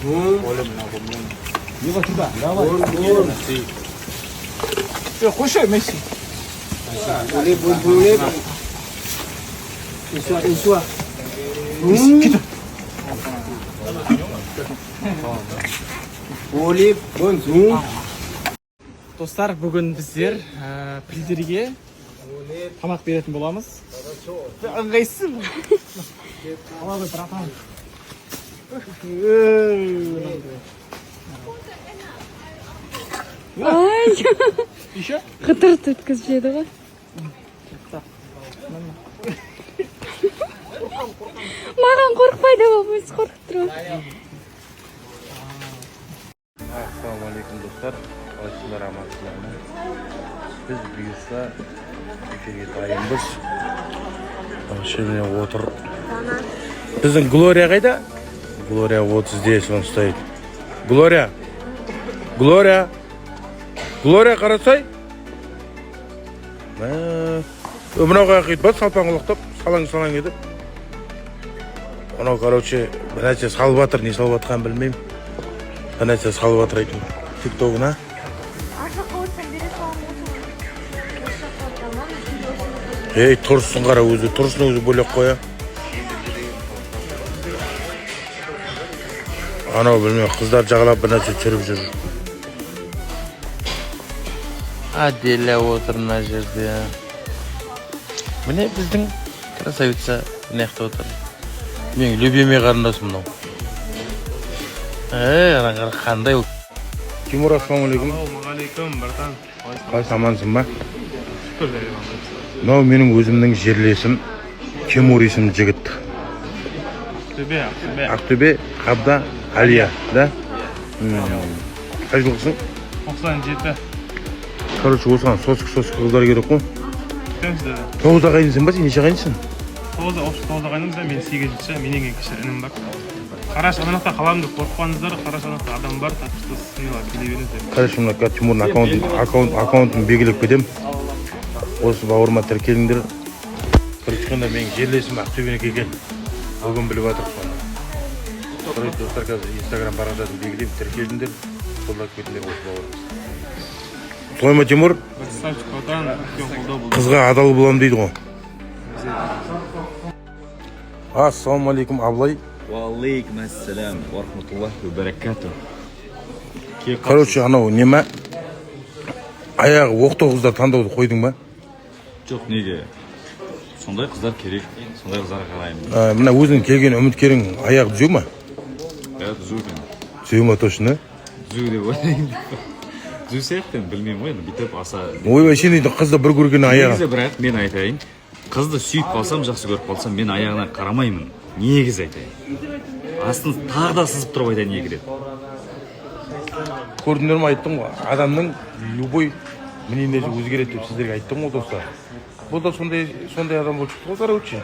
이거 주다. 나와. 야, 호시야, 메시. boleh. Iswa. 기다. Boleh, bonjour. Достар, бүгін біздер пілдерге тамақ беретін боламыз. Ыңғайсыз. Ала ғой, братан. Ай, Еще? қытырт өткізіп жеді ғой. Маған қорықпайды ол, өзі қорқып тұрады. Ассалаумалейкум достар, қалайсыздар, амансыздар ма? Біз бұйырса эфирге дайынбыз. Шеміне отыр. Біздің Глория қайда? Глория 30-де соны ұстайды. Глория! Глория! Глория қарасай! Мынау қайық еді ба, салпаң ұлықтап, салаң еді. Анау, короче, бір нәрсе салып жатыр, не салып жатқанын білмеймін. Bir нәрсе салып жатыр айтын. Тиктогына. Ей, тұрсын қара өзі, тұрсын өзі бөлек қоя. Анау білмей, қыздар жағалап бір нәрсе түсіріп жүр. Аделя отыр мына жерде. Міне біздің красавица мынаяқта отыр. Менің любимый қарындасым мынау. Ана қандай ол. Тимур, ассалаумалейкум. Ассалаумалейкум, братан. Қалайсың, амансың ба? Шүкір, амансың. Мынау менің өзімнің жерлесім Тимур есімді жігіт. Ақтөбе, Қабда, Алия, да? Қай жылғысың? 97. Короче, осыған сосық қыздар керек қой. Кімсіз? 9-да қайынсың ба, сен неше қайынсың? 9-да қайындым, мен 8-ші, менен ең кіші інім бар. Қараш, анақта қаламын деп қорықпаңыздар, қараш анақта адам бар, тапшықты сынылар, келе беріңіздер. Қараш, мына Тимурдың аккаунтын белгілеп кетем. Осы бауырыма тіркеліңдер. Құрышқанда менің жерлесім Ақтөбенікі екен. Бүгін біліп жатырық соны. Құрайт достар, қазір Инстаграм парақшасын белгілеп тіркеліңдер. Қолдап кетіңдер осы бауырымыз. Солай ма, Тимур? Қызға адал боламын дейді ғой. Ассалаумалейкум, Аблай. Уалейкум ассалам ва рахматуллахи ва баракату. Короче, анау неме? Аяғы оқтау қыздар таңдауды қойдың ба? Жоқ, неге? Сондай қыздар керек, сондай қыздар қараймын. Мына өзің келген үміткерің аяғы түзеу ма? Түзеу екен. Түзеу ма точно? Түзеу деп ойлаймын. Түзеу сияқты, білмеймін ғой, бүйтіп аса. Ойбай, сен дейді қызды бір көрген аяғы. Негізі бірақ мен айтайын, қызды сүйіп қалсам, жақсы көріп қалсам, мен аяғына қарамаймын. Негізі айтайын. Астын тағы да сызып тұрып айтайын не кереді. Көрдіңдер ме, айттым ғой, адамның любой мінезі өзгереді деп сіздерге айттым ғой достар. Бұл да сондай адам болып шықты ғой, короче.